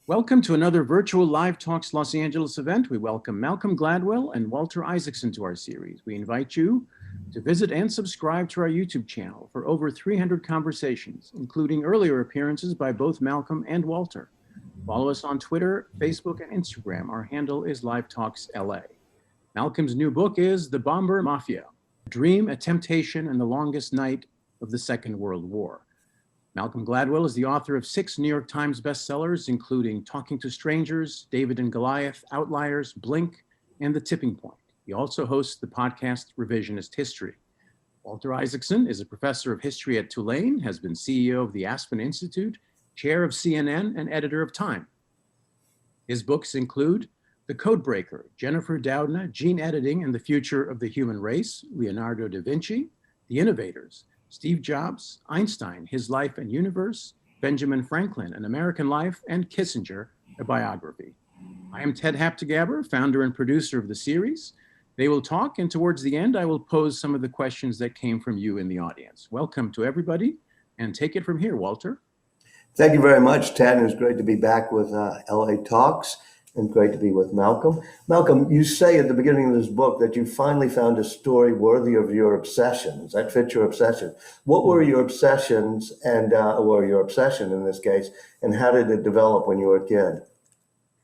Welcome to another virtual Live Talks Los Angeles event. We welcome Malcolm Gladwell and Walter Isaacson to our series. We invite you to visit and subscribe to our YouTube channel for over 300 conversations, including earlier appearances by both Malcolm and Walter. Follow us on Twitter, Facebook, and Instagram. Our handle is Live Talks LA. Malcolm's new book is The Bomber Mafia: A Dream, a Temptation, and the Longest Night of the Second World War. Malcolm Gladwell is the author of 6 New York Times bestsellers, including Talking to Strangers, David and Goliath, Outliers, Blink, and The Tipping Point. He also hosts the podcast Revisionist History. Walter Isaacson is a professor of history at Tulane, has been CEO of the Aspen Institute, chair of CNN, and editor of Time. His books include The Codebreaker, Jennifer Doudna, Gene Editing and the Future of the Human Race, Leonardo da Vinci, The Innovators, Steve Jobs, Einstein, His Life and Universe, Benjamin Franklin, An American Life, and Kissinger, a biography. I am Ted Haptagaber, founder and producer of the series. They will talk, and towards the end, I will pose some of the questions that came from you in the audience. Welcome to everybody, and take it from here, Walter. Thank you very much, Ted. It's great to be back with LA Talks, and great to be with Malcolm. Malcolm, you say at the beginning of this book that you finally found a story worthy of your obsessions, that fits your obsession. What were your obsessions or your obsession in this case, and how did it develop when you were a kid?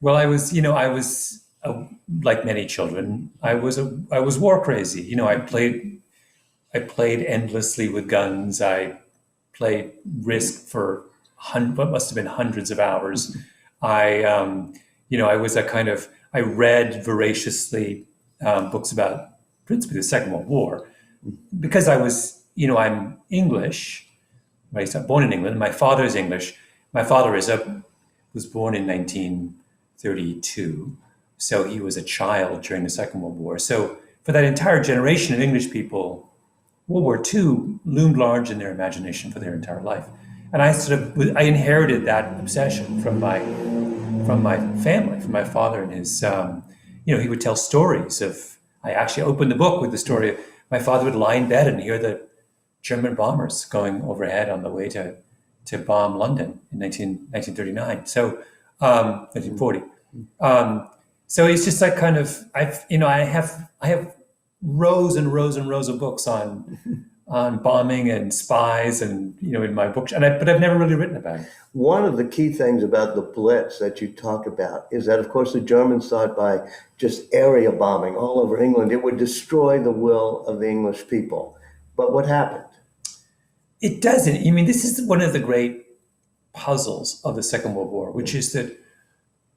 Well, I was like many children, I was war crazy. I played endlessly with guns. I played Risk for what must have been hundreds of hours. I read voraciously books about principally the Second World War because I'm English. Right? So I'm born in England. My father is English. My father was born in 1932. So he was a child during the Second World War. So for that entire generation of English people, World War II loomed large in their imagination for their entire life. And I inherited that obsession from my family, from my father and his, he would tell stories of, I actually opened the book with the story of my father would lie in bed and hear the German bombers going overhead on the way to bomb London in 1939. So, 1940. So it's just like kind of, I have rows and rows and rows of books on bombing and spies and, in my books, but I've never really written about it. One of the key things about the Blitz that you talk about is that, of course, the Germans thought by just area bombing all over England, it would destroy the will of the English people. But what happened? It doesn't. I mean, this is one of the great puzzles of the Second World War, which is that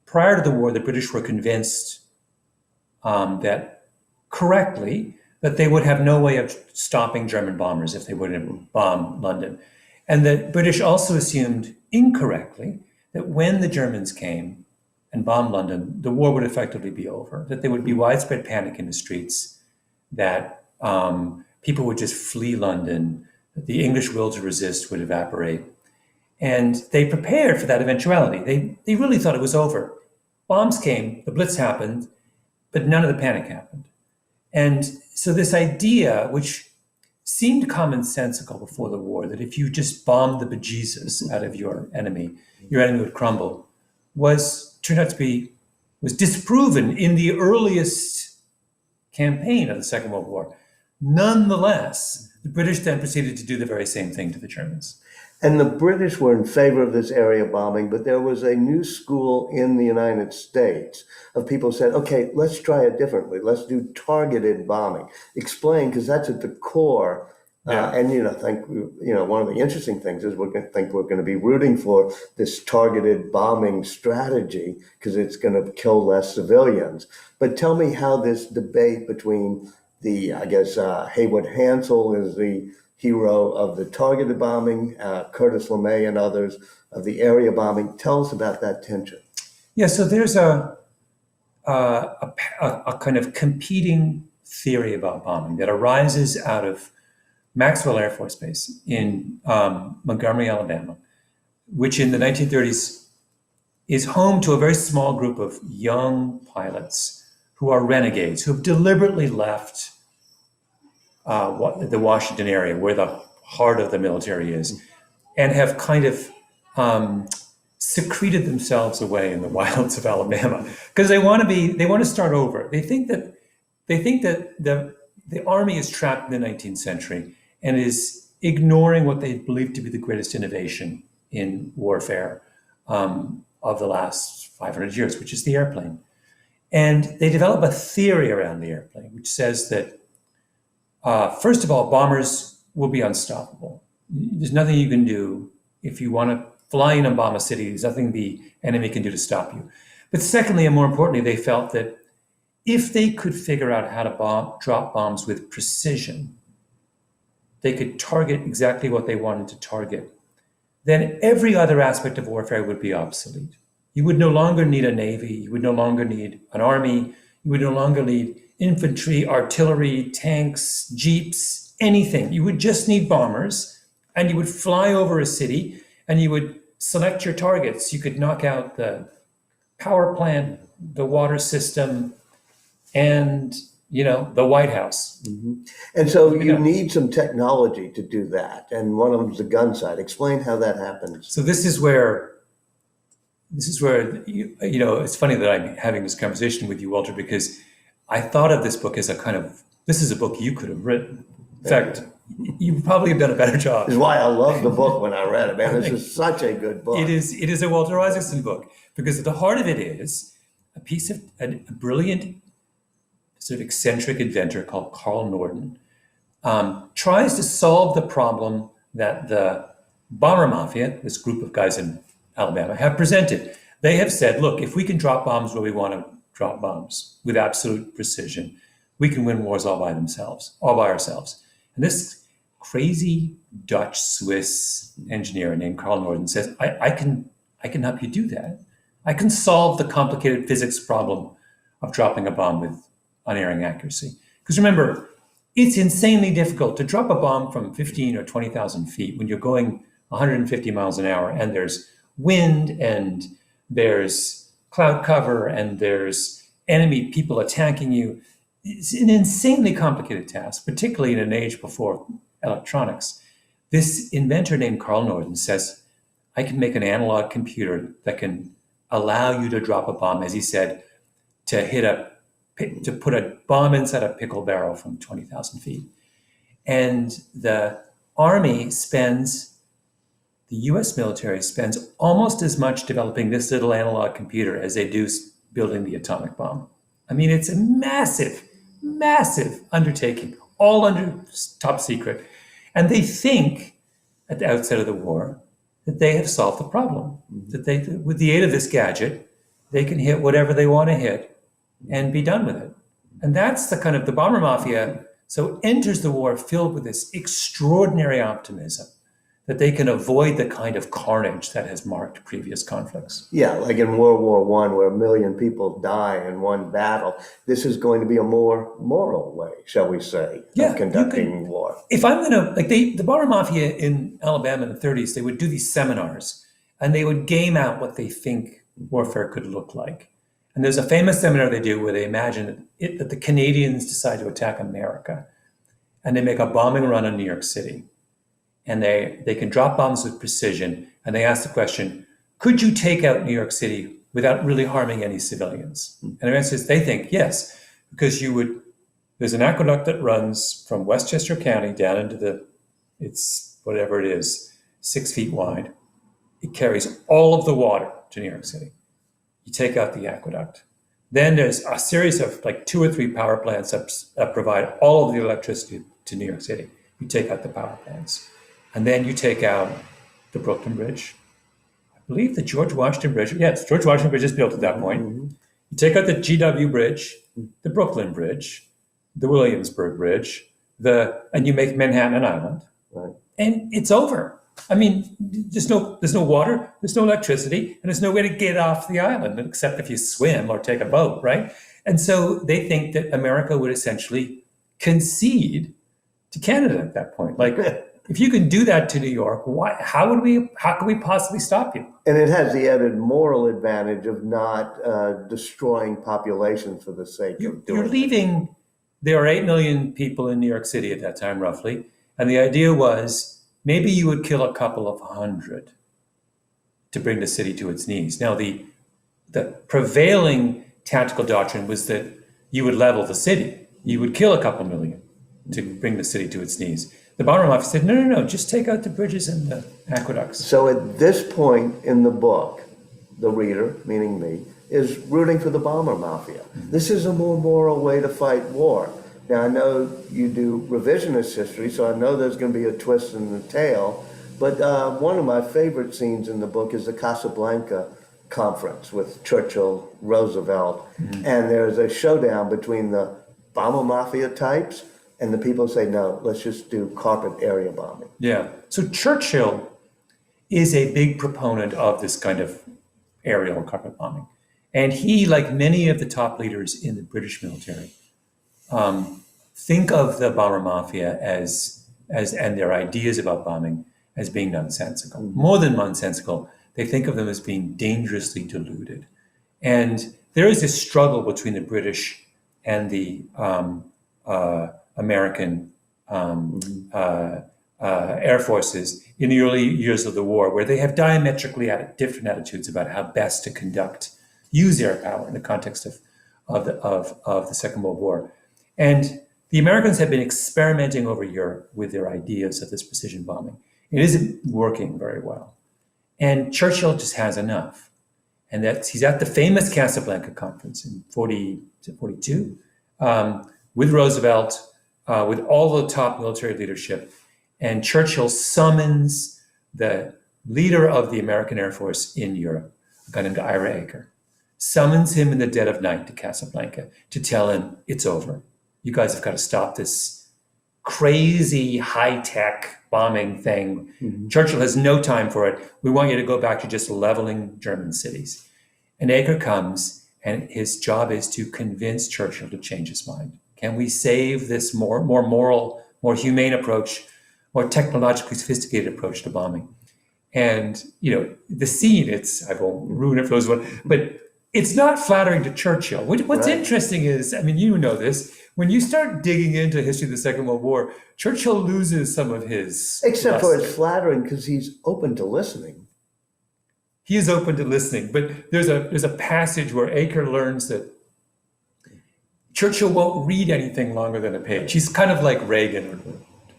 prior to the war, the British were convinced that correctly that they would have no way of stopping German bombers if they would have bombed London. And the British also assumed incorrectly that when the Germans came and bombed London, the war would effectively be over, that there would be widespread panic in the streets, that people would just flee London, that the English will to resist would evaporate. And they prepared for that eventuality. They really thought it was over. Bombs came, the Blitz happened, but none of the panic happened. And so this idea, which seemed commonsensical before the war, that if you just bombed the bejesus out of your enemy would crumble, was disproven in the earliest campaign of the Second World War. Nonetheless, the British then proceeded to do the very same thing to the Germans. And the British were in favor of this area bombing, but there was a new school in the United States of people who said, okay, let's try it differently. Let's do targeted bombing. Explain, because that's at the core. Yeah. One of the interesting things is we're going to be rooting for this targeted bombing strategy because it's going to kill less civilians. But tell me how this debate between Haywood Hansel is the hero of the targeted bombing, Curtis LeMay and others of the area bombing. Tell us about that tension. Yeah, so there's a kind of competing theory about bombing that arises out of Maxwell Air Force Base in Montgomery, Alabama, which in the 1930s is home to a very small group of young pilots who are renegades, who have deliberately left the Washington area, where the heart of the military is, and have kind of secreted themselves away in the wilds of Alabama because they want to start over. They think that the army is trapped in the 19th century and is ignoring what they believe to be the greatest innovation in warfare of the last 500 years, which is the airplane. And they develop a theory around the airplane, which says that, first of all, bombers will be unstoppable. There's nothing you can do if you want to fly in and bomb a city. There's nothing the enemy can do to stop you. But secondly, and more importantly, they felt that if they could figure out how to drop bombs with precision, they could target exactly what they wanted to target, then every other aspect of warfare would be obsolete. You would no longer need a navy. You would no longer need an army. You would no longer need infantry, artillery, tanks, jeeps, anything. You would just need bombers, and you would fly over a city, and you would select your targets. You could knock out the power plant, the water system, and the White House. Mm-hmm. And so you need some technology to do that. And one of them is the gun side. Explain how that happens. So this is where it's funny that I'm having this conversation with you, Walter, because I thought of this book as this is a book you could have written. In fact, you probably have done a better job. This is why I loved the book when I read it, man. This is such a good book. It is a Walter Isaacson book, because at the heart of it is a brilliant, sort of eccentric inventor called Carl Norden tries to solve the problem that the Bomber Mafia, this group of guys in Alabama, have presented. They have said, look, if we can drop bombs where we want to drop bombs with absolute precision, we can win wars all by ourselves. And this crazy Dutch-Swiss engineer named Carl Norden says, I can help you do that. I can solve the complicated physics problem of dropping a bomb with unerring accuracy. Because remember, it's insanely difficult to drop a bomb from 15 or 20,000 feet when you're going 150 miles an hour and there's wind and there's cloud cover and there's enemy people attacking you. It's an insanely complicated task, particularly in an age before electronics. This inventor named Carl Norden says, I can make an analog computer that can allow you to drop a bomb, as he said, to put a bomb inside a pickle barrel from 20,000 feet. And the US military spends almost as much developing this little analog computer as they do building the atomic bomb. I mean, it's a massive, massive undertaking, all under top secret. And they think at the outset of the war that they have solved the problem, that with the aid of this gadget, they can hit whatever they want to hit and be done with it. And that's the Bomber Mafia enters the war filled with this extraordinary optimism that they can avoid the kind of carnage that has marked previous conflicts. Yeah, like in World War I, where 1 million people die in one battle. This is going to be a more moral way, shall we say, of conducting war. If I'm going to, the Bomber Mafia in Alabama in the 30s, they would do these seminars, and they would game out what they think warfare could look like. And there's a famous seminar they do where they imagine that the Canadians decide to attack America, and they make a bombing run on New York City. And they can drop bombs with precision. And they ask the question, could you take out New York City without really harming any civilians? And the answer is they think yes, because there's an aqueduct that runs from Westchester County down into it's whatever it is, 6 feet wide. It carries all of the water to New York City. You take out the aqueduct. Then there's a series of 2 or 3 power plants that provide all of the electricity to New York City. You take out the power plants. And then you take out the Brooklyn Bridge. I believe the George Washington Bridge. Yes, George Washington Bridge is built at that point. Mm-hmm. You take out the GW Bridge, the Brooklyn Bridge, the Williamsburg Bridge, and you make Manhattan an island. Right. And it's over. I mean, there's no water, there's no electricity, and there's no way to get off the island except if you swim or take a boat, right? And so they think that America would essentially concede to Canada at that point. If you can do that to New York, how can we possibly stop you? And it has the added moral advantage of not destroying populations for the sake of doing you're leaving. There are 8 million people in New York City at that time, roughly. And the idea was maybe you would kill a couple of hundred to bring the city to its knees. Now, the prevailing tactical doctrine was that you would level the city. You would kill a couple million to bring the city to its knees. The Bomber Mafia said, no, just take out the bridges and the aqueducts. So at this point in the book, the reader, meaning me, is rooting for the Bomber Mafia. This is a more moral way to fight war. Now, I know you do revisionist history, so I know there's going to be a twist in the tale, but one of my favorite scenes in the book is the Casablanca conference with Churchill, Roosevelt, and there's a showdown between the Bomber Mafia types and the people say, no, let's just do carpet area bombing. Yeah. So Churchill is a big proponent of this kind of aerial carpet bombing. And he, like many of the top leaders in the British military, think of the Bomber Mafia as and their ideas about bombing as being nonsensical. More than nonsensical, they think of them as being dangerously deluded. And there is this struggle between the British and the American air forces in the early years of the war, where they have diametrically different attitudes about how best to use air power in the context of the Second World War. And the Americans have been experimenting over Europe with their ideas of this precision bombing. It isn't working very well. And Churchill just has enough. And he's at the famous Casablanca conference in 42 with Roosevelt, with all the top military leadership. And Churchill summons the leader of the American Air Force in Europe, a guy named Ira Aker, summons him in the dead of night to Casablanca to tell him it's over. You guys have got to stop this crazy high-tech bombing thing. Churchill has no time for it. We want you to go back to just leveling German cities. And Aker comes, and his job is to convince Churchill to change his mind. Can we save this more moral, more humane approach, more technologically sophisticated approach to bombing? And, the scene, I won't ruin it for those one, but it's not flattering to Churchill. What's interesting is, you know this, when you start digging into the history of the Second World War, Churchill loses some of his Except for luster. it's flattering because he's open to listening. He is open to listening, but there's a passage where Aker learns that Churchill won't read anything longer than a page. He's kind of like Reagan, or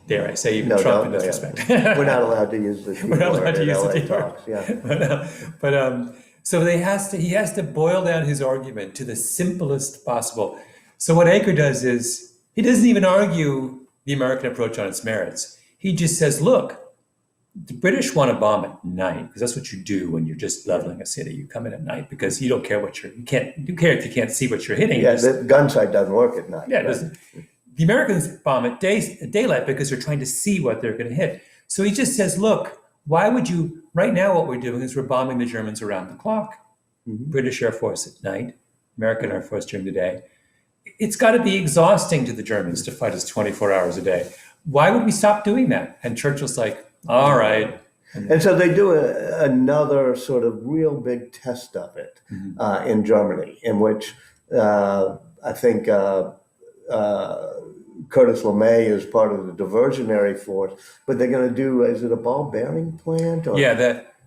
dare I say, even Trump in this respect. We're not allowed to use the We're not allowed to use the LA T talks, yeah. So he has to boil down his argument to the simplest possible. So what Aker does is he doesn't even argue the American approach on its merits. He just says, look, the British want to bomb at night because that's what you do when you're just leveling a city. You come in at night because you don't care you care if you can't see what you're hitting. Yeah, the gun sight doesn't work at night. Yeah, it doesn't. The Americans bomb at daylight because they're trying to see what they're going to hit. So he just says, look, why would you, right now what we're doing is we're bombing the Germans around the clock. British Air Force at night, American Air Force during the day. It's got to be exhausting to the Germans to fight us 24 hours a day. Why would we stop doing that? And Churchill's like, all right. And so they do another sort of real big test of it in Germany, in which I think Curtis LeMay is part of the diversionary force, but they're going to do, is it a ball bearing plant? Or? Yeah,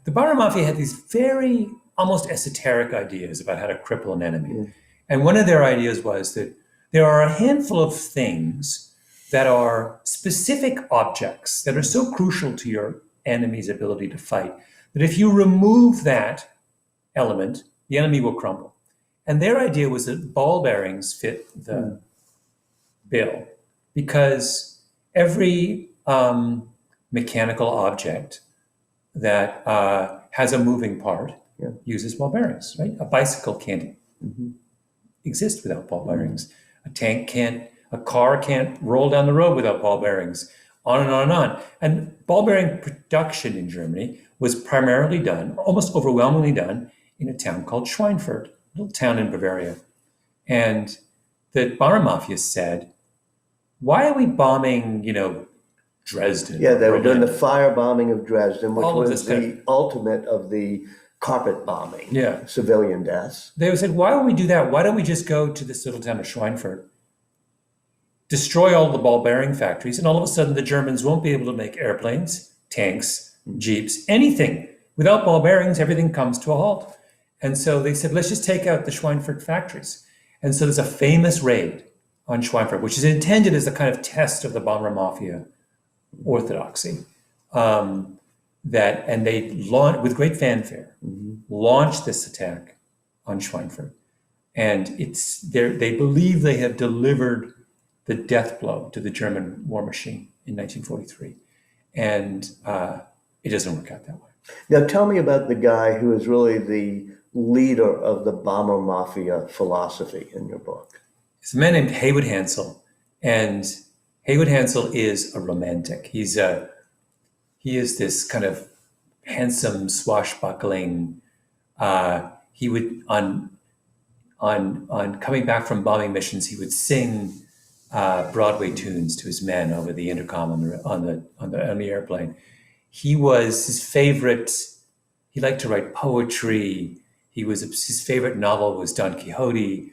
the Bomber Mafia had these very almost esoteric ideas about how to cripple an enemy. And one of their ideas was that there are a handful of things that are specific objects that are so crucial to your enemy's ability to fight that if you remove that element, the enemy will crumble. And their idea was that ball bearings fit the bill because every mechanical object that has a moving part uses ball bearings, right? A bicycle can't exist without ball bearings. A car can't roll down the road without ball bearings, on and on and on. And ball bearing production in Germany was primarily done, almost overwhelmingly done, in a town called Schweinfurt, a little town in Bavaria. And the Bomber Mafia said, why are we bombing, Dresden? Yeah, they were doing the firebombing of Dresden, which All of was this the ultimate of the carpet bombing, Yeah. civilian deaths. They said, why would we do that? Why don't we just go to this little town of Schweinfurt, destroy all the ball bearing factories, and all of a sudden the Germans won't be able to make airplanes, tanks, jeeps, anything without ball bearings, everything comes to a halt. And so they said, let's just take out the Schweinfurt factories. And so there's a famous raid on Schweinfurt, which is intended as a kind of test of the Bomber Mafia orthodoxy. And they launched, with great fanfare, launched this attack on Schweinfurt. And they believe they have delivered the death blow to the German war machine in 1943. And it doesn't work out that way. Now, tell me about the guy who is really the leader of the Bomber Mafia philosophy in your book. It's a man named Haywood Hansel. And Haywood Hansel is a romantic. He is this kind of handsome, swashbuckling. He would on coming back from bombing missions, he would sing Broadway tunes to his men over the intercom on the airplane. His liked to write poetry. His favorite novel was Don Quixote.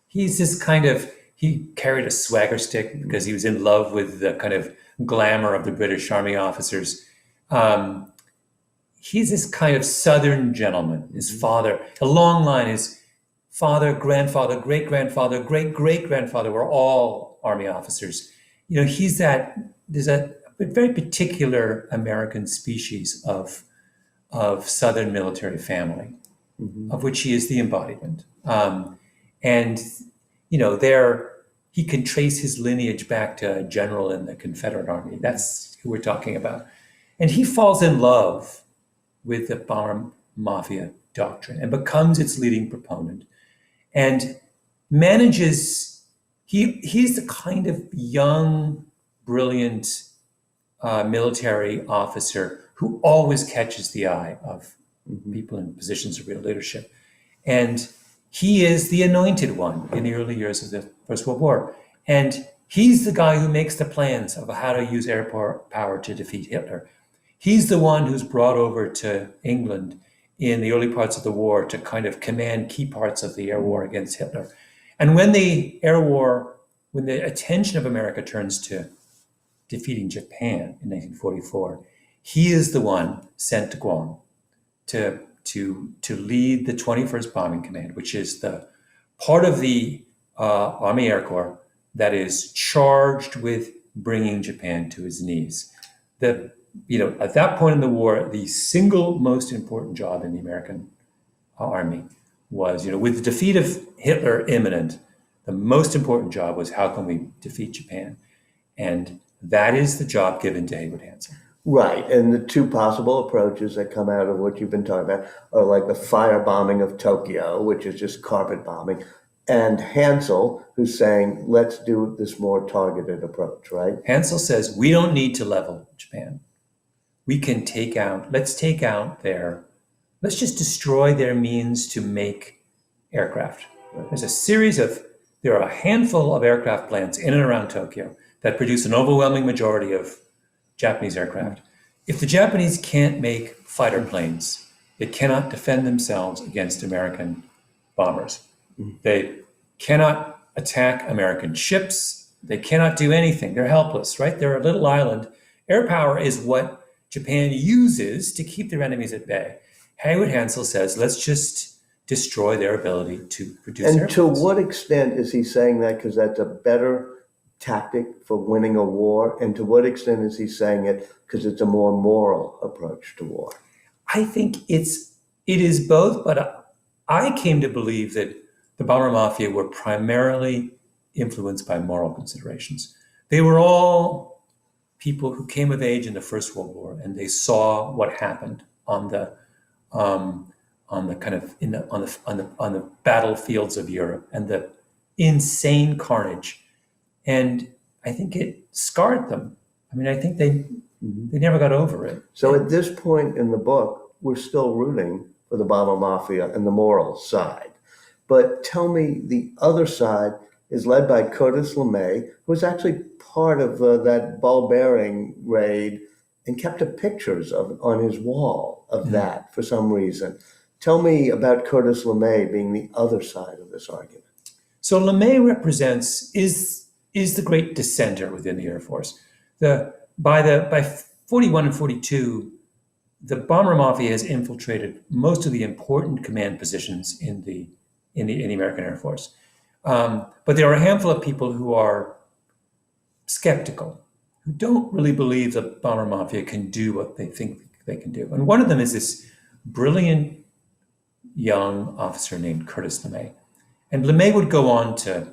He carried a swagger stick because he was in love with the kind of glamour of the British Army officers. He's this kind of Southern gentleman. His father, a long line, his father, grandfather, great-grandfather, great-great-grandfather were all Army officers. There's a very particular American species of Southern military family, of which he is the embodiment. He can trace his lineage back to a general in the Confederate Army. That's who we're talking about. And he falls in love with the Bomber Mafia doctrine and becomes its leading proponent. And he's the kind of young, brilliant military officer who always catches the eye of people in positions of real leadership. And he is the anointed one in the early years of the First World War. And he's the guy who makes the plans of how to use air power to defeat Hitler. He's the one who's brought over to England in the early parts of the war to kind of command key parts of the air war against Hitler. And when the attention of America turns to defeating Japan in 1944, he is the one sent to Guam to lead the 21st Bombing Command, which is the part of the Army Air Corps that is charged with bringing Japan to his knees. At that point in the war, the single most important job in the American Army was, with the defeat of Hitler imminent, the most important job was how can we defeat Japan? And that is the job given to Haywood Hansel. Right. And the two possible approaches that come out of what you've been talking about are like the firebombing of Tokyo, which is just carpet bombing, and Hansel, who's saying, let's do this more targeted approach, right? Hansel says, we don't need to level Japan. We can let's just destroy their means to make aircraft. There are a handful of aircraft plants in and around Tokyo that produce an overwhelming majority of Japanese aircraft. If the Japanese can't make fighter planes, they cannot defend themselves against American bombers. They cannot attack American ships. They cannot do anything. They're helpless, right? They're a little island. Air power is what Japan uses to keep their enemies at bay. Haywood Hansel says, let's just destroy their ability to produce And airplanes. to what extent is he saying that? Because that's a better tactic for winning a war. And to what extent is he saying it because it's a more moral approach to war? I think it is both, but I came to believe that the Bomber Mafia were primarily influenced by moral considerations. They were all people who came of age in the First World War, and they saw what happened on the battlefields of Europe and the insane carnage, and I think it scarred them. I mean, I think they never got over it. So at this point in the book, we're still rooting for the Bomber Mafia and the moral side. But tell me, the other side is led by Curtis LeMay, who was actually part of that ball bearing raid and kept the pictures on his wall of that for some reason. Tell me about Curtis LeMay being the other side of this argument. So LeMay is the great dissenter within the Air Force. By 41 and 42, the Bomber Mafia has infiltrated most of the important command positions in the American Air Force. But there are a handful of people who are skeptical, who don't really believe the Bomber Mafia can do what they think they can do. And one of them is this brilliant young officer named Curtis LeMay. And LeMay would go on to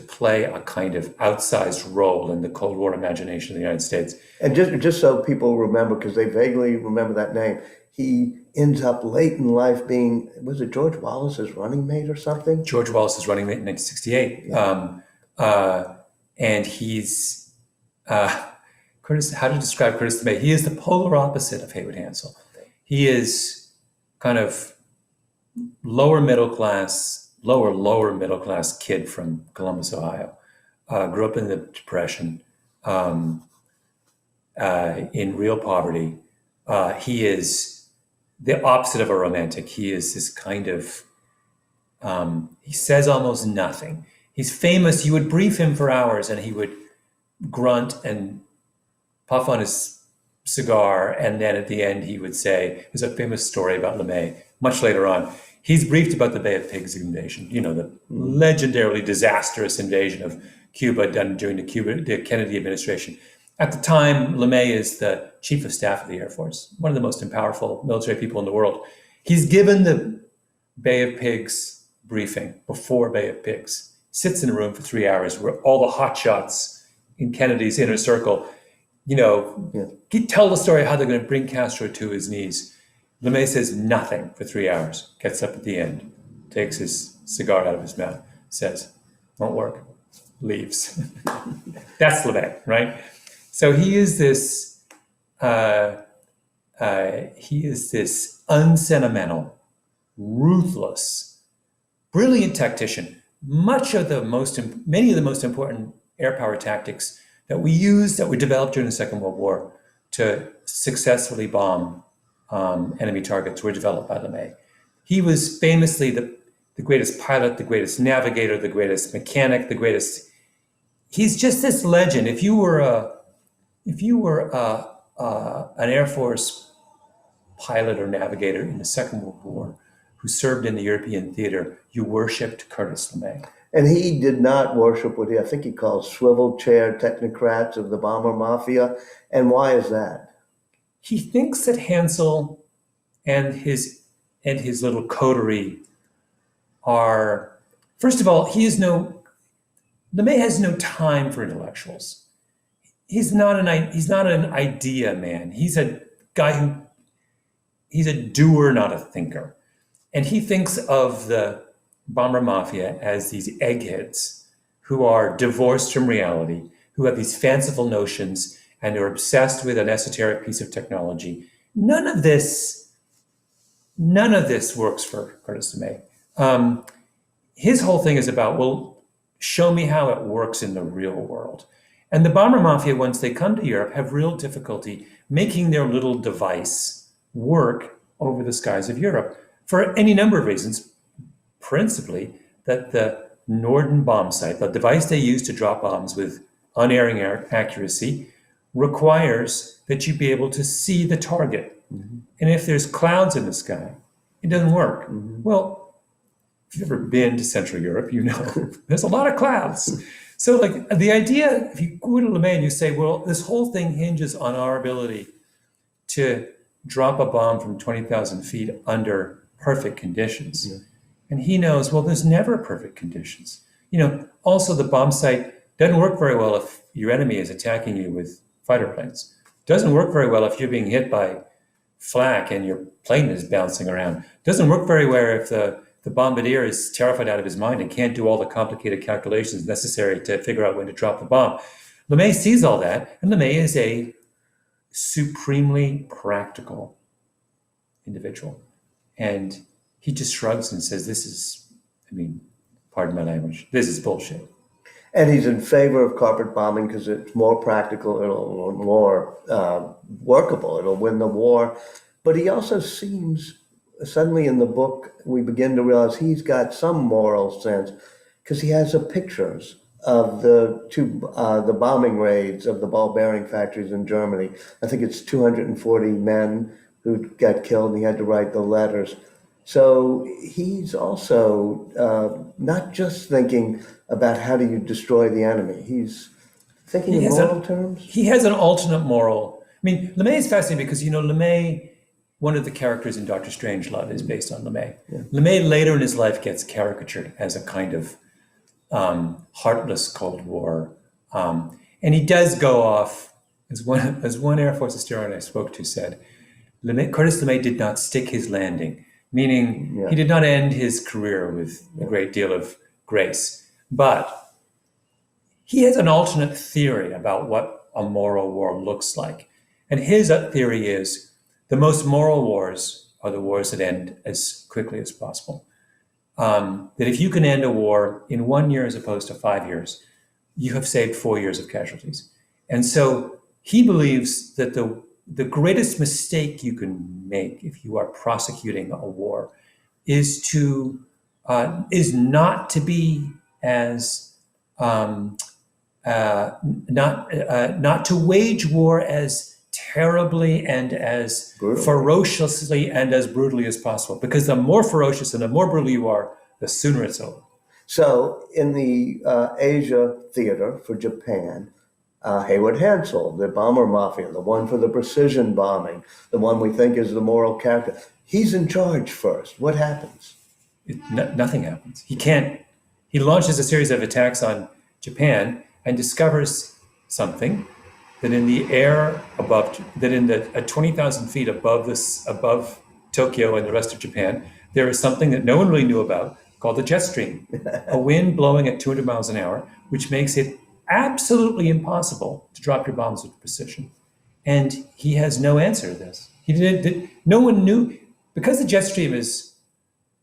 play a kind of outsized role in the Cold War imagination of the United States. And just so people remember, because they vaguely remember that name, he ends up late in life being, was it George Wallace's running mate or something? George Wallace's running mate in 1968. Yeah. And he's, Curtis, how to describe Curtis LeMay? He is the polar opposite of Haywood Hansel. He is kind of lower middle class kid from Columbus, Ohio. Grew up in the Depression, in real poverty. He is the opposite of a romantic. He is this kind of, he says almost nothing. He's famous. You would brief him for hours and he would grunt and puff on his cigar. And then at the end, he would say, there's a famous story about LeMay, much later on. He's briefed about the Bay of Pigs invasion, the legendarily disastrous invasion of Cuba done during the Kennedy administration. At the time, LeMay is the chief of staff of the Air Force, one of the most powerful military people in the world. He's given the Bay of Pigs briefing before Bay of Pigs, sits in a room for 3 hours where all the hotshots in Kennedy's inner circle, tell the story of how they're going to bring Castro to his knees. LeMay says nothing for 3 hours, gets up at the end, takes his cigar out of his mouth, says, won't work, leaves. That's LeMay, right? So he is this unsentimental, ruthless, brilliant tactician. Many of the most important air power tactics that we developed during the Second World War to successfully bomb enemy targets were developed by LeMay. He was famously the greatest pilot, the greatest navigator, the greatest mechanic, he's just this legend. If you were an Air Force pilot or navigator in the Second World War who served in the European theater, you worshipped Curtis LeMay. And he did not worship what I think he calls swivel chair technocrats of the Bomber Mafia. And why is that? He thinks that Hansel and his little coterie are, first of all, LeMay has no time for intellectuals. He's not an idea man. He's a guy he's a doer, not a thinker. And he thinks of the Bomber Mafia as these eggheads who are divorced from reality, who have these fanciful notions and are obsessed with an esoteric piece of technology. None of this works for Curtis LeMay. His whole thing is about, well, show me how it works in the real world. And the Bomber Mafia, once they come to Europe, have real difficulty making their little device work over the skies of Europe for any number of reasons. Principally, that the Norden bomb sight, the device they use to drop bombs with unerring accuracy, requires that you be able to see the target. Mm-hmm. And if there's clouds in the sky, it doesn't work. Mm-hmm. Well, if you've ever been to Central Europe, you know there's a lot of clouds. So like the idea, if you go to LeMay and you say, well, this whole thing hinges on our ability to drop a bomb from 20,000 feet under perfect conditions. Yeah. And he knows, well, there's never perfect conditions. Also the bomb sight doesn't work very well if your enemy is attacking you with fighter planes. Doesn't work very well if you're being hit by flak and your plane is bouncing around. Doesn't work very well if the bombardier is terrified out of his mind and can't do all the complicated calculations necessary to figure out when to drop the bomb. LeMay sees all that, and LeMay is a supremely practical individual. And he just shrugs and says, pardon my language, this is bullshit. And he's in favor of carpet bombing because it's more practical, it'll more workable, it'll win the war. But he also seems, suddenly in the book, we begin to realize he's got some moral sense because he has pictures of the bombing raids of the ball bearing factories in Germany. I think it's 240 men who got killed, and he had to write the letters. So he's also not just thinking about how do you destroy the enemy. He's thinking in moral terms. He has an alternate moral. I mean, LeMay is fascinating because, LeMay, one of the characters in Doctor Strangelove is based on LeMay. Yeah. LeMay later in his life gets caricatured as a kind of heartless Cold War. And he does go off, as one Air Force historian I spoke to said, Curtis LeMay did not stick his landing, meaning he did not end his career with a great deal of grace. But he has an alternate theory about what a moral war looks like. And his theory is the most moral wars are the wars that end as quickly as possible. That if you can end a war in 1 year as opposed to 5 years, you have saved 4 years of casualties. And so he believes that the greatest mistake you can make if you are prosecuting a war is not to be as not to wage war as terribly and as ferociously and as brutally as possible, because the more ferocious and the more brutal you are, the sooner it's over. So in the Asia theater for Japan, Haywood Hansel, the Bomber Mafia, the one for the precision bombing, the one we think is the moral character, he's in charge first. What happens? Nothing happens. He launches a series of attacks on Japan and discovers something that in the air at 20,000 feet above Tokyo and the rest of Japan, there is something that no one really knew about called the jet stream, a wind blowing at 200 miles an hour, which makes it absolutely impossible to drop your bombs with precision. And he has no answer to this. No one knew, because the jet stream is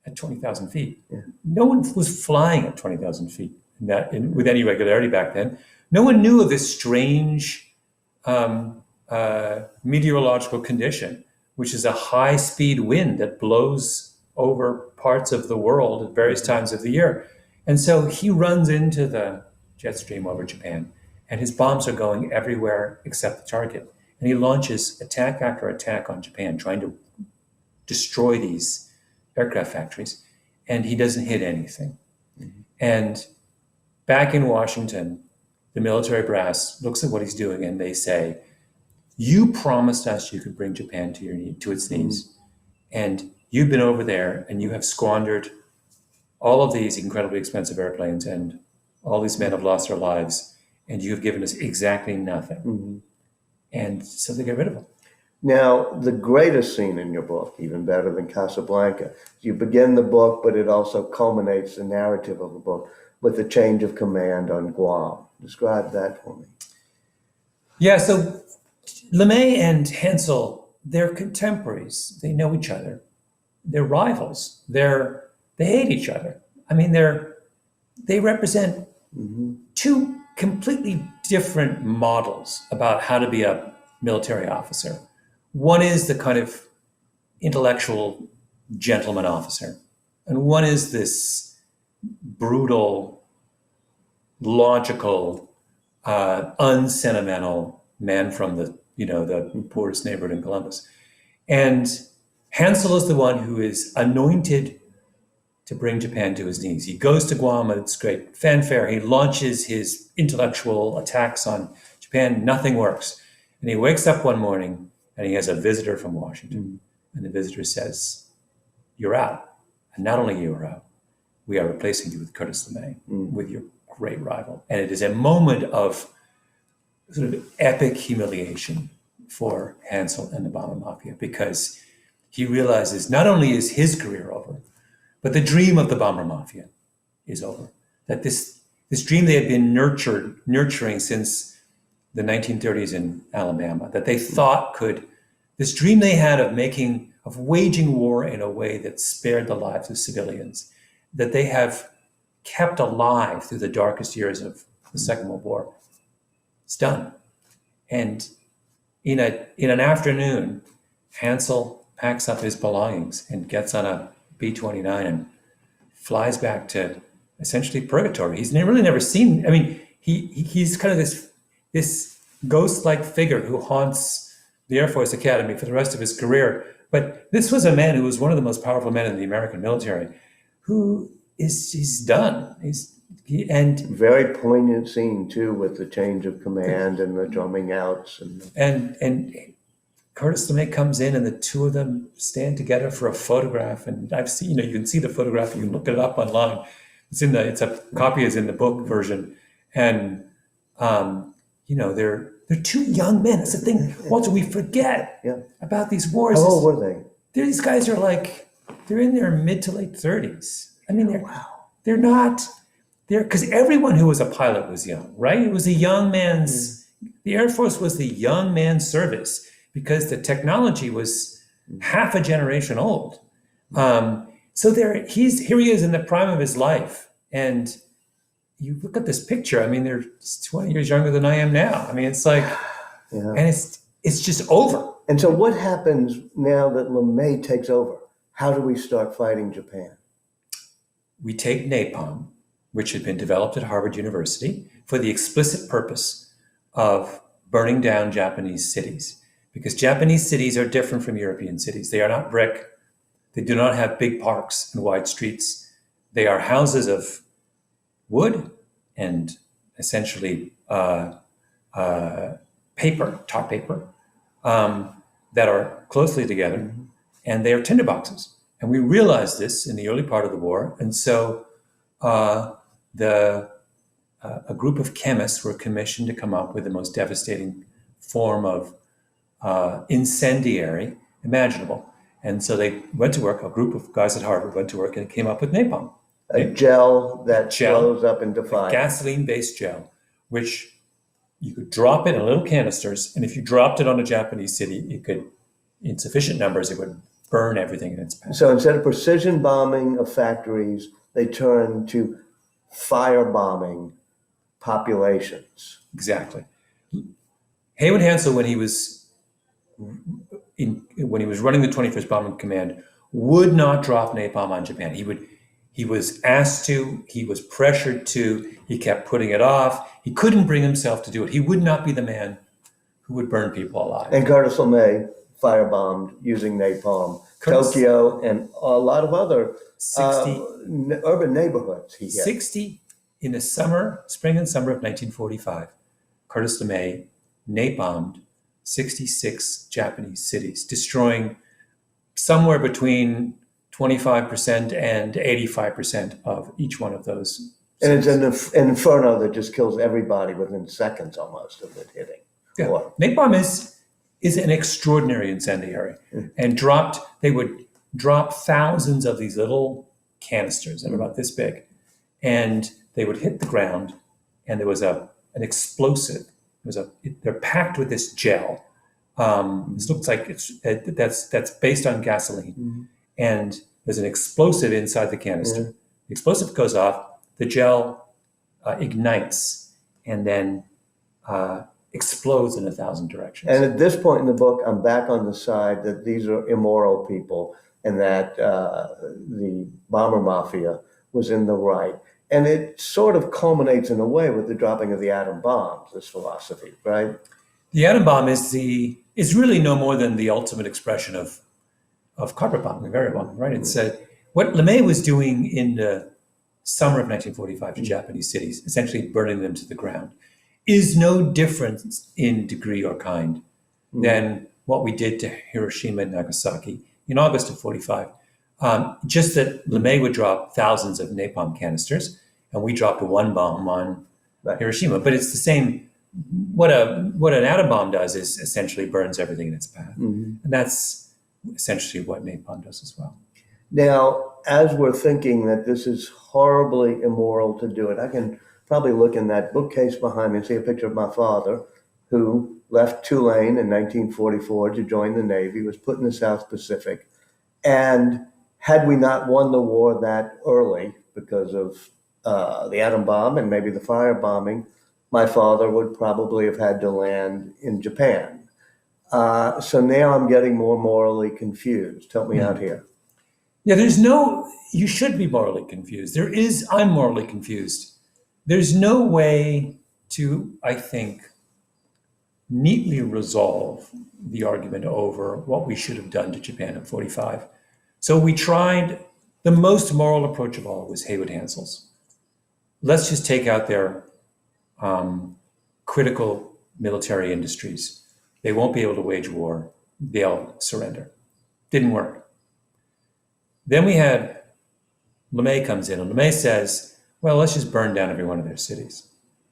at 20,000 feet. Yeah. No one was flying at 20,000 feet with any regularity back then. No one knew of this strange meteorological condition, which is a high-speed wind that blows over parts of the world at various times of the year. And so he runs into the jet stream over Japan, and his bombs are going everywhere except the target. And he launches attack after attack on Japan, trying to destroy these aircraft factories, and he doesn't hit anything. Mm-hmm. And back in Washington, the military brass looks at what he's doing and they say, you promised us you could bring Japan to its knees. Mm-hmm. And you've been over there and you have squandered all of these incredibly expensive airplanes, and all these men have lost their lives, and you have given us exactly nothing. Mm-hmm. And so they get rid of them. Now, the greatest scene in your book, even better than Casablanca, you begin the book, but it also culminates the narrative of the book with the change of command on Guam. Describe that for me. Yeah, so LeMay and Hansel, they're contemporaries. They know each other. They're rivals. They hate each other. I mean, they represent mm-hmm. two completely different models about how to be a military officer. One is the kind of intellectual gentleman officer, and one is this brutal, logical, unsentimental man from the poorest neighborhood in Columbus. And Hansel is the one who is anointed to bring Japan to his knees. He goes to Guam with its great fanfare. He launches his intellectual attacks on Japan. Nothing works. And he wakes up one morning and he has a visitor from Washington. Mm. And the visitor says, you're out. And not only you're out, we are replacing you with Curtis LeMay, with your great rival. And it is a moment of sort of epic humiliation for Hansel and the Bomber Mafia, because he realizes not only is his career over, but the dream of the Bomber Mafia is over. That this dream they had been nurturing since the 1930s in Alabama, that they thought this dream they had of waging war in a way that spared the lives of civilians, that they have kept alive through the darkest years of the Second World War, it's done. And in an afternoon, Hansel packs up his belongings and gets on a B-29 and flies back to essentially purgatory. He's really never seen. I mean, he's kind of this ghost-like figure who haunts the Air Force Academy for the rest of his career. But this was a man who was one of the most powerful men in the American military, who he's done. And very poignant scene too, with the change of command and the drumming outs and Curtis LeMay comes in, and the two of them stand together for a photograph. And I've seen, you can see the photograph. You can look it up online. It's a copy is in the book version, and they're two young men. That's the thing, Walter. We forget about these wars. How old were they? These guys are they're in their mid to late 30s. I mean, they're not there because everyone who was a pilot was young, right? It was a young man's. The Air Force was the young man's service because the technology was half a generation old. So here he is in the prime of his life, and you look at this picture. I mean, they're 20 years younger than I am now. I mean, it's like, and it's just over. And so, what happens now that LeMay takes over? How do we start fighting Japan? We take napalm, which had been developed at Harvard University for the explicit purpose of burning down Japanese cities, because Japanese cities are different from European cities. They are not brick. They do not have big parks and wide streets. They are houses of wood and essentially paper, tar paper, that are closely together, and they are tinderboxes. And we realized this in the early part of the war, and so a group of chemists were commissioned to come up with the most devastating form of incendiary imaginable. And so they went to work, a group of guys at Harvard went to work, and came up with napalm. A gel that blows up into fire. A gasoline-based gel, which you could drop it in little canisters, and if you dropped it on a Japanese city, it could, in sufficient numbers, it would burn everything in its path. So instead of precision bombing of factories, they turned to firebombing populations. Exactly. Haywood Hansel, when he was running the 21st Bombing Command, would not drop napalm on Japan. He was asked to, he was pressured to, he kept putting it off. He couldn't bring himself to do it. He would not be the man who would burn people alive. And Curtis LeMay firebombed using napalm Tokyo and a lot of other urban neighborhoods he hit. 60 in the spring and summer of 1945, Curtis LeMay napalmed 66 Japanese cities, destroying somewhere between 25% and 85% of each one of those. And it's an inferno that just kills everybody within seconds almost of it hitting. Yeah. Napalm is an extraordinary incendiary. And they would drop thousands of these little canisters that are about this big, and they would hit the ground, and there was an explosive. They're packed with this gel. This looks like that's based on gasoline, and there's an explosive inside the canister. The explosive goes off, the gel ignites, and then explodes in 1,000 directions. And at this point in the book, I'm back on the side that these are immoral people, and that the Bomber Mafia was in the right. And it sort of culminates in a way with the dropping of the atom bombs, this philosophy, right? The atom bomb is really no more than the ultimate expression of carpet bombing, very bombing, right? It's what LeMay was doing in the summer of 1945 to Japanese cities, essentially burning them to the ground, is no different in degree or kind than what we did to Hiroshima and Nagasaki in August of 45. Just that LeMay would drop thousands of napalm canisters, and we dropped one bomb on Hiroshima. But it's the same. What an atom bomb does is essentially burns everything in its path. And that's essentially what napalm does as well. Now, as we're thinking that this is horribly immoral to do it, I can probably look in that bookcase behind me and see a picture of my father, who left Tulane in 1944 to join the Navy, was put in the South Pacific. And had we not won the war that early because of the atom bomb and maybe the firebombing, my father would probably have had to land in Japan. So now I'm getting more morally confused. Help me out here. Yeah, you should be morally confused. I'm morally confused. There's no way to, I think, neatly resolve the argument over what we should have done to Japan in 45. So we tried, the most moral approach of all was Haywood Hansel's. Let's just take out their critical military industries. They won't be able to wage war. They'll surrender. Didn't work. Then we had LeMay comes in, and LeMay says, well, let's just burn down every one of their cities.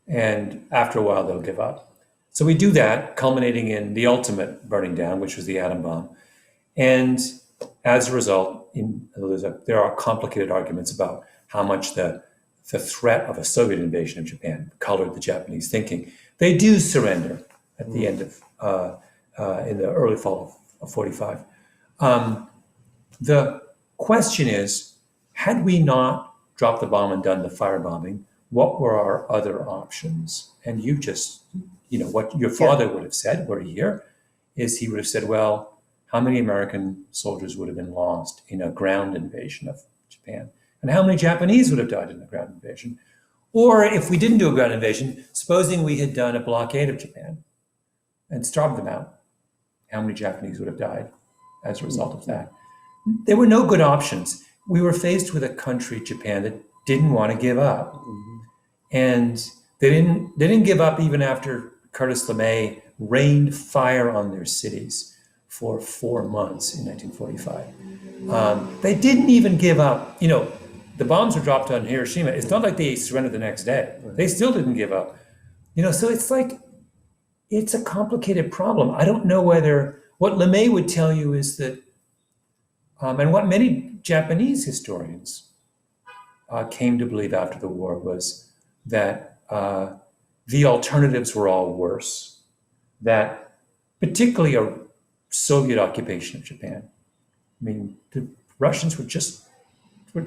And after a while, they'll give up. So we do that, culminating in the ultimate burning down, which was the atom bomb. And as a result, there are complicated arguments about how much the threat of a Soviet invasion of Japan colored the Japanese thinking. They do surrender at the end of, in the early fall of 45. The question is, had we not dropped the bomb and done the firebombing, what were our other options? And you just, what your father would have said, were he here, is he would have said, well, how many American soldiers would have been lost in a ground invasion of Japan? And how many Japanese would have died in a ground invasion? Or if we didn't do a ground invasion, supposing we had done a blockade of Japan and starved them out, how many Japanese would have died as a result of that? There were no good options. We were faced with a country, Japan, that didn't want to give up. Mm-hmm. And they didn't give up even after Curtis LeMay rained fire on their cities for 4 months in 1945. They didn't even give up. The bombs were dropped on Hiroshima. It's not like they surrendered the next day. They still didn't give up. So it's like, it's a complicated problem. I don't know what LeMay would tell you is that, and what many Japanese historians came to believe after the war was that the alternatives were all worse, that particularly a Soviet occupation of Japan. I mean, the Russians were just were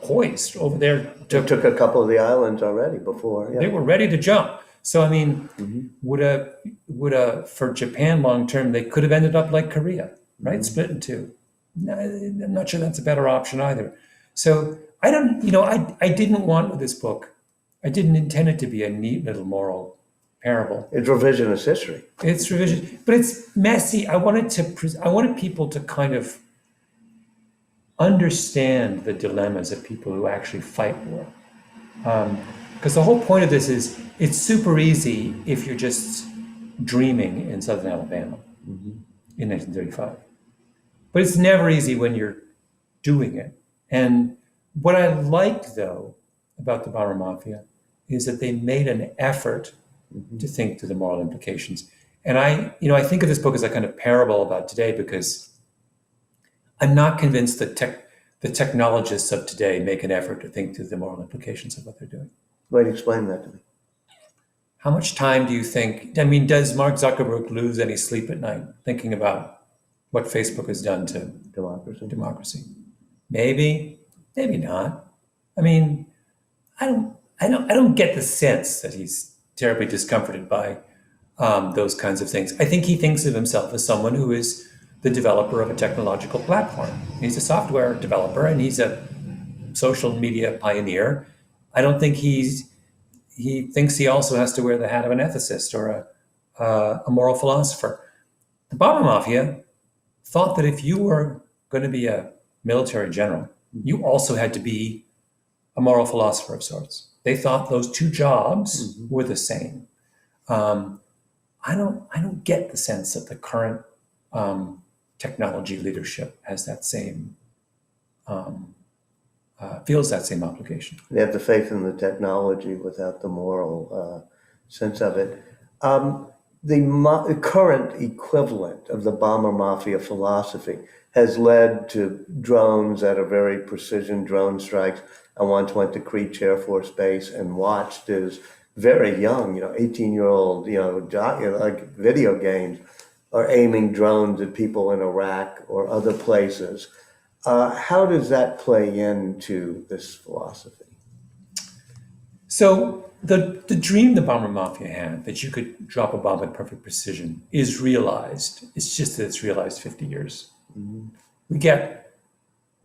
poised over there. They took a couple of the islands already before. Yeah. They were ready to jump. So I mean, for Japan long term, they could have ended up like Korea, right? Split in two. No, I'm not sure that's a better option either. So I didn't want with this book, I didn't intend it to be a neat little moral parable. It's revisionist history. It's revision, but it's messy. I wanted people to kind of understand the dilemmas of people who actually fight war. Because the whole point of this is, it's super easy if you're just dreaming in Southern Alabama in 1935. But it's never easy when you're doing it. And what I liked, though, about the Bomber Mafia is that they made an effort to think through the moral implications. And I think of this book as a kind of parable about today, because I'm not convinced that the technologists of today make an effort to think through the moral implications of what they're doing. Wait, explain that to me. How much time do you think, does Mark Zuckerberg lose any sleep at night thinking about what Facebook has done to democracy? Maybe not. I mean, I don't get the sense that he's terribly discomforted by those kinds of things. I think he thinks of himself as someone who is the developer of a technological platform. He's a software developer and he's a social media pioneer. I don't think he thinks he also has to wear the hat of an ethicist or a moral philosopher. The Bomber Mafia thought that if you were going to be a military general, you also had to be a moral philosopher of sorts. They thought those two jobs were the same. I don't get the sense that the current technology leadership has that same feels that same obligation. They have the faith in the technology without the moral sense of it. The current equivalent of the Bomber Mafia philosophy has led to drones that are very precision drone strikes. I once went to Creech Air Force Base and watched as very young, 18-year-old, like video games are aiming drones at people in Iraq or other places. How does that play into this philosophy? So the dream the Bomber Mafia had, that you could drop a bomb with perfect precision, is realized. It's just that it's realized 50 years. We get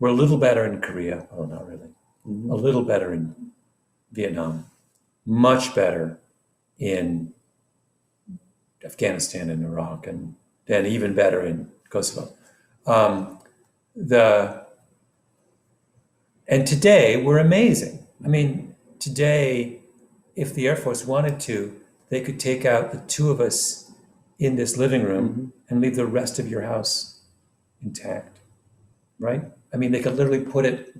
We're a little better in Korea. Oh, not really. Mhm. A little better in Vietnam. Much better in Afghanistan and Iraq, and then even better in Kosovo. And today we're amazing. I mean, today, if the Air Force wanted to, they could take out the two of us in this living room and leave the rest of your house intact, right? I mean, they could literally put it.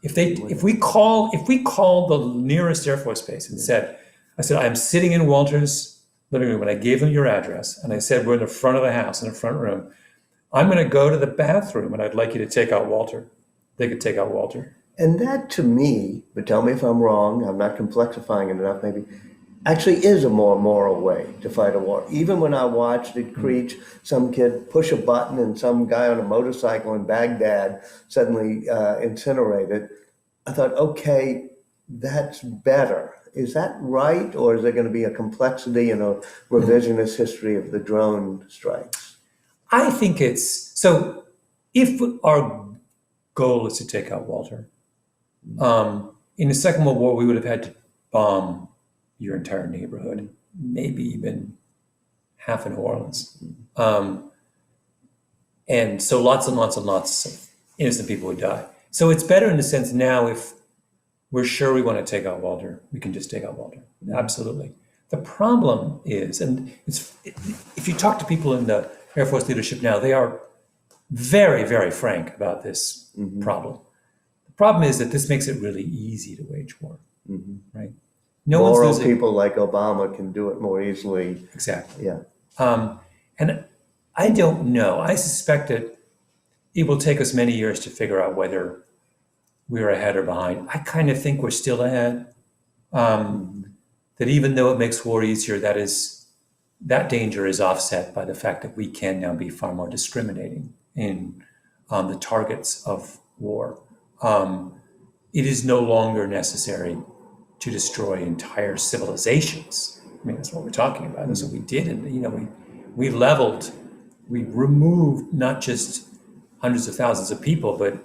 If we call the nearest Air Force base and I said, I'm sitting in Walter's living room, and I gave them your address, and I said, we're in the front of the house, in the front room. I'm going to go to the bathroom, and I'd like you to take out Walter. They could take out Walter. And that to me, but tell me if I'm wrong, I'm not complexifying it enough maybe, actually is a more moral way to fight a war. Even when I watched at Creech, some kid push a button and some guy on a motorcycle in Baghdad suddenly incinerated, I thought, okay, that's better. Is that right? Or is there going to be a complexity and a revisionist history of the drone strikes? I think so if our goal is to take out Walter, in the Second World War, we would have had to bomb your entire neighborhood, maybe even half of New Orleans. And so lots and lots and lots of innocent people would die. So it's better in the sense now, if we're sure we want to take out Walter, we can just take out Walter. Absolutely. The problem is, and if you talk to people in the Air Force leadership now, they are very, very frank about this problem. The problem is that this makes it really easy to wage war, right? No one's Moral losing. people like Obama can do it more easily. Exactly. Yeah. And I don't know. I suspect that it will take us many years to figure out whether we're ahead or behind. I kind of think we're still ahead. That even though it makes war easier, that danger is offset by the fact that we can now be far more discriminating in the targets of war. It is no longer necessary to destroy entire civilizations. I mean, that's what we're talking about. That's what we did. And, we leveled, we removed not just hundreds of thousands of people, but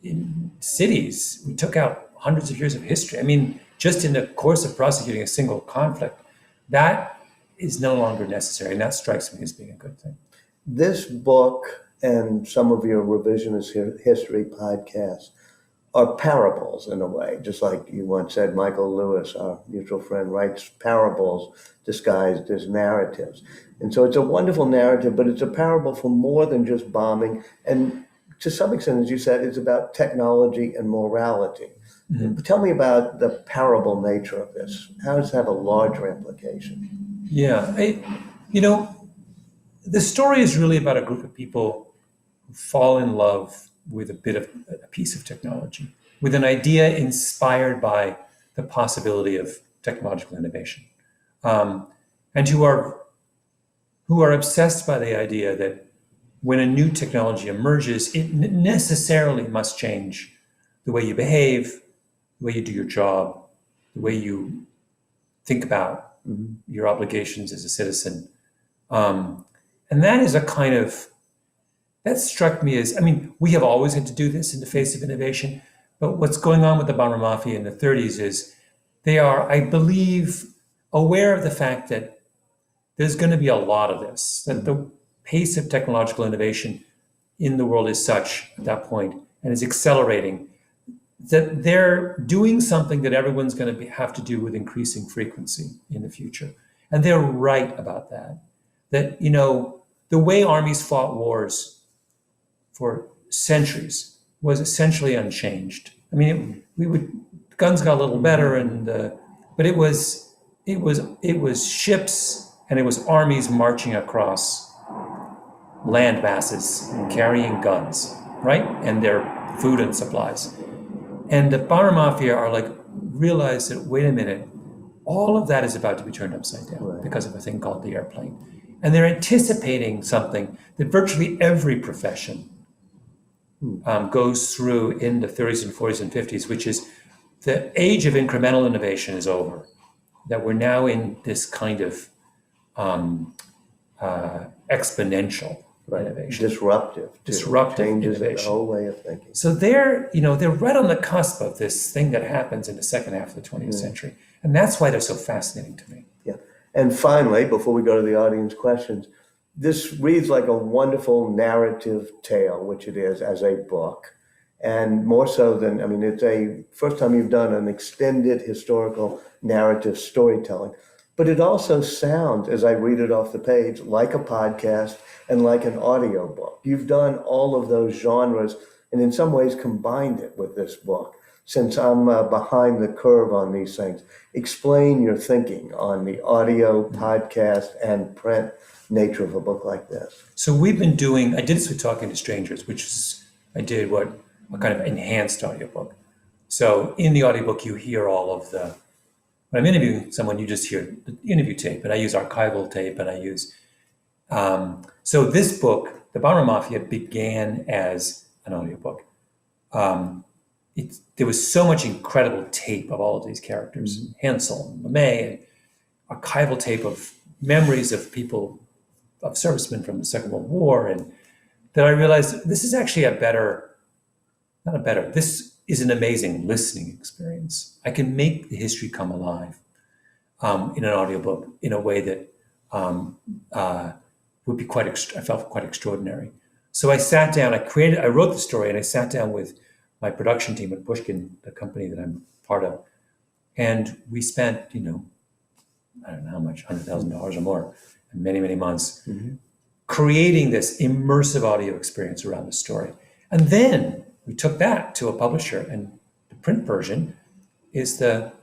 in cities, we took out hundreds of years of history. I mean, just in the course of prosecuting a single conflict, that is no longer necessary. And that strikes me as being a good thing. This book and some of your revisionist history podcasts are parables in a way, just like you once said, Michael Lewis, our mutual friend, writes parables disguised as narratives. And so it's a wonderful narrative, but it's a parable for more than just bombing. And to some extent, as you said, it's about technology and morality. But tell me about the parable nature of this. How does it have a larger implication? Yeah. The story is really about a group of people who fall in love with a piece of technology, with an idea inspired by the possibility of technological innovation, and who are obsessed by the idea that when a new technology emerges, it necessarily must change the way you behave, the way you do your job, the way you think about your obligations as a citizen. And that is that struck me as, we have always had to do this in the face of innovation, but what's going on with the Bomber Mafia in the 30s is they are, I believe, aware of the fact that there's going to be a lot of this, that the pace of technological innovation in the world is such at that point and is accelerating that they're doing something that everyone's going to have to do with increasing frequency in the future. And they're right about that. That, the way armies fought wars for centuries was essentially unchanged. Guns got a little better, but it was ships and it was armies marching across land masses carrying guns, right? And their food and supplies. And the Bomber Mafia realize that, wait a minute, all of that is about to be turned upside down because of a thing called the airplane. And they're anticipating something that virtually every profession goes through in the 30s and 40s and 50s, which is the age of incremental innovation is over. That we're now in this kind of exponential innovation. Disruptive. Too. Disruptive Changes the innovation. whole way of thinking. So they're right on the cusp of this thing that happens in the second half of the 20th century. And that's why they're so fascinating to me. Yeah. And finally, before we go to the audience questions, this reads like a wonderful narrative tale, which it is as a book. And more so than, I mean, it's a first time you've done an extended historical narrative storytelling. But it also sounds, as I read it off the page, like a podcast and like an audiobook. You've done all of those genres and in some ways combined it with this book. Since I'm behind the curve on these things, explain your thinking on the audio, podcast, and print nature of a book like this. So we've been doing, I did this with Talking to Strangers, which is, I did a kind of enhanced audiobook. So in the audiobook, you hear all of the, when I'm interviewing someone, you just hear the interview tape, and I use archival tape, and I use, so this book, The Bomber Mafia, began as an audiobook. There was so much incredible tape of all of these characters, Hansel, LeMay, and archival tape of memories of people, of servicemen from the Second World War, and that I realized this is actually this is an amazing listening experience. I can make the history come alive in an audiobook in a way that would be I felt quite extraordinary. So I sat down, I wrote the story, and I sat down with my production team at Pushkin, the company that I'm part of, and we spent, I don't know how much, $100,000 or more, in many, many months, creating this immersive audio experience around the story. And then we took that to a publisher, and the print version is the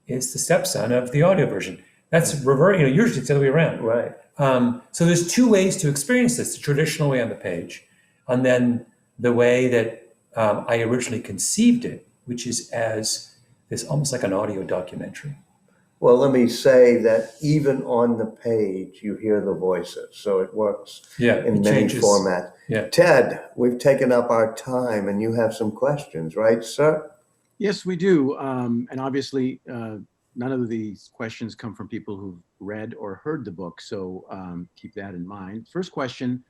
stepson of the audio version. That's usually it's the other way around. Right. So there's two ways to experience this: the traditional way on the page, and then the way that I originally conceived it, which is as this almost like an audio documentary. Well, let me say that even on the page, you hear the voices. So it works in many formats. Yeah. Ted, we've taken up our time and you have some questions, right, sir? Yes, we do. And obviously, none of these questions come from people who've read or heard the book. So keep that in mind. First question,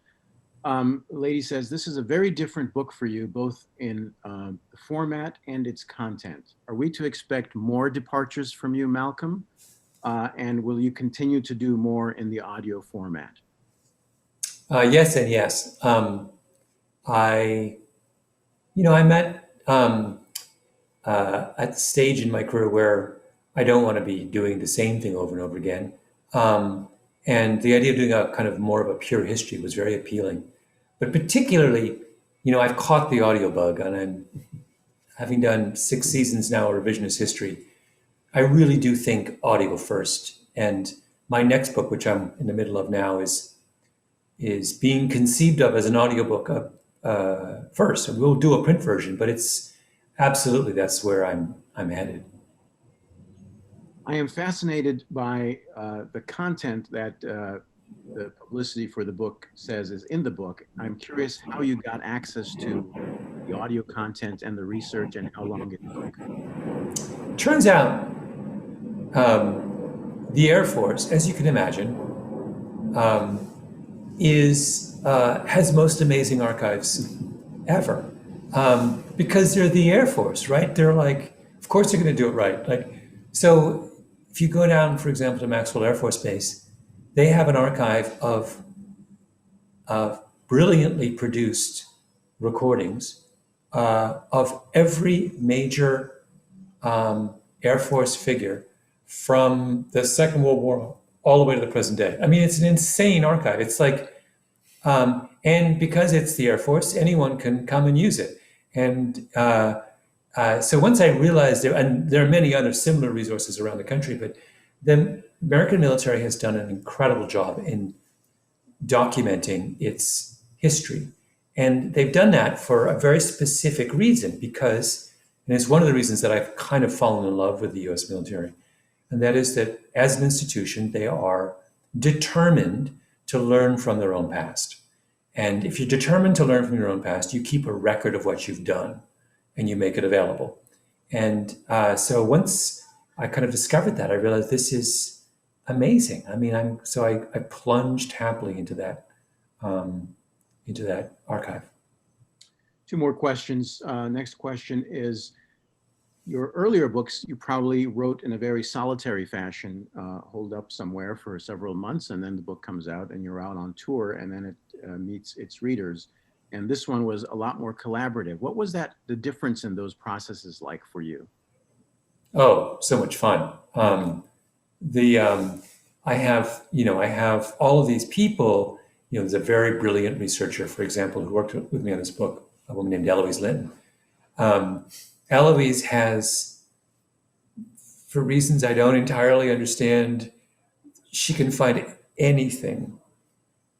the lady says, this is a very different book for you, both in the format and its content. Are we to expect more departures from you, Malcolm? And will you continue to do more in the audio format? Yes and yes. I'm at the stage in my career where I don't want to be doing the same thing over and over again. And the idea of doing a kind of more of a pure history was very appealing. But particularly, I've caught the audio bug, and I'm having done 6 seasons now of Revisionist History. I really do think audio first. And my next book, which I'm in the middle of now, is being conceived of as an audiobook first. And we'll do a print version, but it's absolutely, that's where I'm headed. I am fascinated by the content that the publicity for the book says is in the book. I'm curious how you got access to the audio content and the research and how long it took. Turns out the Air Force, as you can imagine, has most amazing archives ever, because they're the Air Force, right? They're like, of course they're going to do it right. So if you go down, for example, to Maxwell Air Force Base, they have an archive of brilliantly produced recordings of every major Air Force figure from the Second World War all the way to the present day. I mean, it's an insane archive. It's like, and because it's the Air Force, anyone can come and use it. And so once I realized there are many other similar resources around the country, but the American military has done an incredible job in documenting its history. And they've done that for a very specific reason, because, and it's one of the reasons that I've kind of fallen in love with the US military. And that is that as an institution, they are determined to learn from their own past. And if you're determined to learn from your own past, you keep a record of what you've done and you make it available. And so once I kind of discovered that, I realized this is amazing. I mean, I plunged happily into that archive. Two more questions. Next question is, your earlier books, you probably wrote in a very solitary fashion, holed up somewhere for several months, and then the book comes out and you're out on tour, and then it meets its readers. And this one was a lot more collaborative. What was the difference in those processes like for you? Oh, so much fun. I have all of these people. There's a very brilliant researcher, for example, who worked with me on this book, a woman named Eloise Linton. Eloise has, for reasons I don't entirely understand, she can find anything.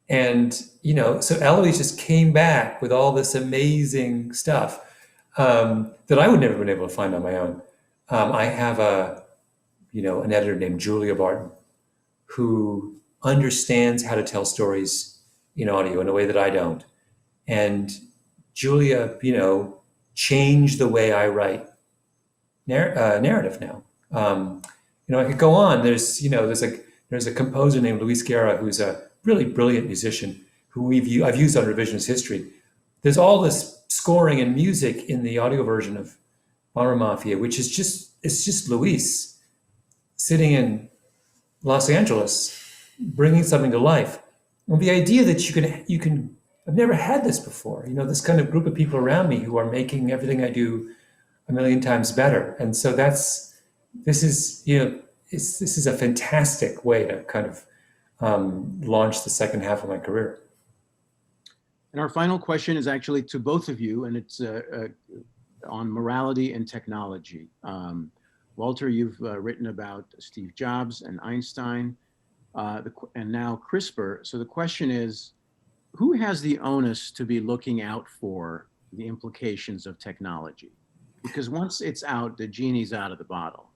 And, so Eloise just came back with all this amazing stuff that I would never have been able to find on my own. I have an editor named Julia Barton, who understands how to tell stories in audio in a way that I don't. And Julia, changed the way I write narrative now. I could go on. There's a composer named Luis Guerra, who's a really brilliant musician who I've used on Revisionist History. There's all this scoring and music in the audio version of Bomber Mafia, which is just Luis sitting in Los Angeles, bringing something to life. Well, the idea that you can, I've never had this before, this kind of group of people around me who are making everything I do a million times better. And so this is a fantastic way to kind of launch the second half of my career. And our final question is actually to both of you, and it's on morality and technology. Walter, you've written about Steve Jobs and Einstein, and now CRISPR. So the question is, who has the onus to be looking out for the implications of technology? Because once it's out, the genie's out of the bottle.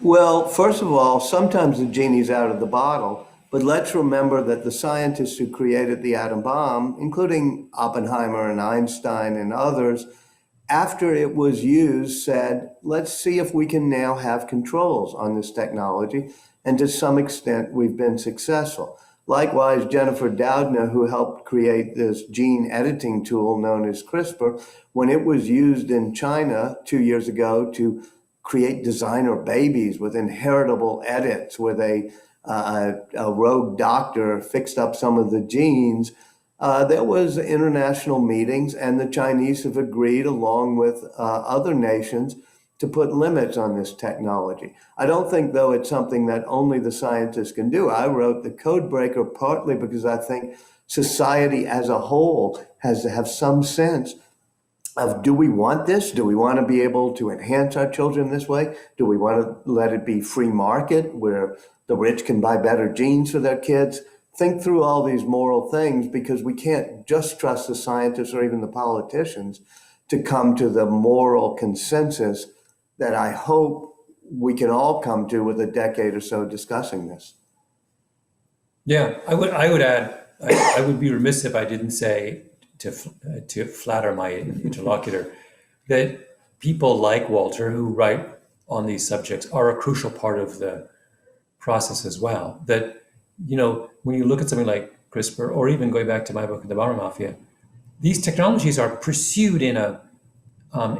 Well, first of all, sometimes the genie's out of the bottle, but let's remember that the scientists who created the atom bomb, including Oppenheimer and Einstein and others, after it was used, said, let's see if we can now have controls on this technology. And to some extent, we've been successful. Likewise, Jennifer Doudna, who helped create this gene editing tool known as CRISPR, when it was used in China 2 years ago to create designer babies with inheritable edits, where a rogue doctor fixed up some of the genes, there was international meetings, and the Chinese have agreed, along with other nations, to put limits on this technology. I don't think, though, it's something that only the scientists can do. I wrote The Codebreaker partly because I think society as a whole has to have some sense of, do we want this? Do we want to be able to enhance our children this way? Do we want to let it be free market where the rich can buy better genes for their kids? Think through all these moral things, because we can't just trust the scientists or even the politicians to come to the moral consensus that I hope we can all come to with a decade or so discussing this. Yeah, I would add, I would be remiss if I didn't say, to flatter my interlocutor, that people like Walter who write on these subjects are a crucial part of the process as well. That, when you look at something like CRISPR, or even going back to my book, The Bomber Mafia, these technologies are pursued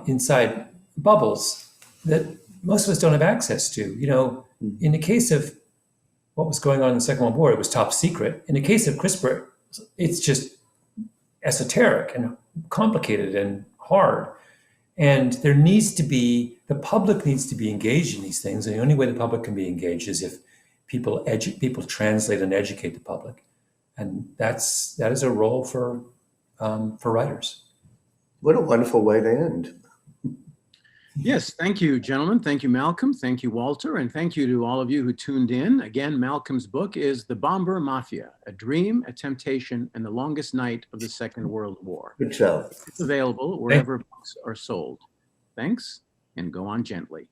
inside bubbles that most of us don't have access to. In the case of what was going on in the Second World War, it was top secret. In the case of CRISPR, it's just esoteric and complicated and hard. And the public needs to be engaged in these things. And the only way the public can be engaged is if people translate and educate the public. And that is a role for writers. What a wonderful way to end. Yes, thank you, gentlemen. Thank you, Malcolm. Thank you, Walter. And thank you to all of you who tuned in. Again, Malcolm's book is The Bomber Mafia, A Dream, a Temptation, and the Longest Night of the Second World War. Good show. It's available wherever books are sold. Thanks, and go on gently.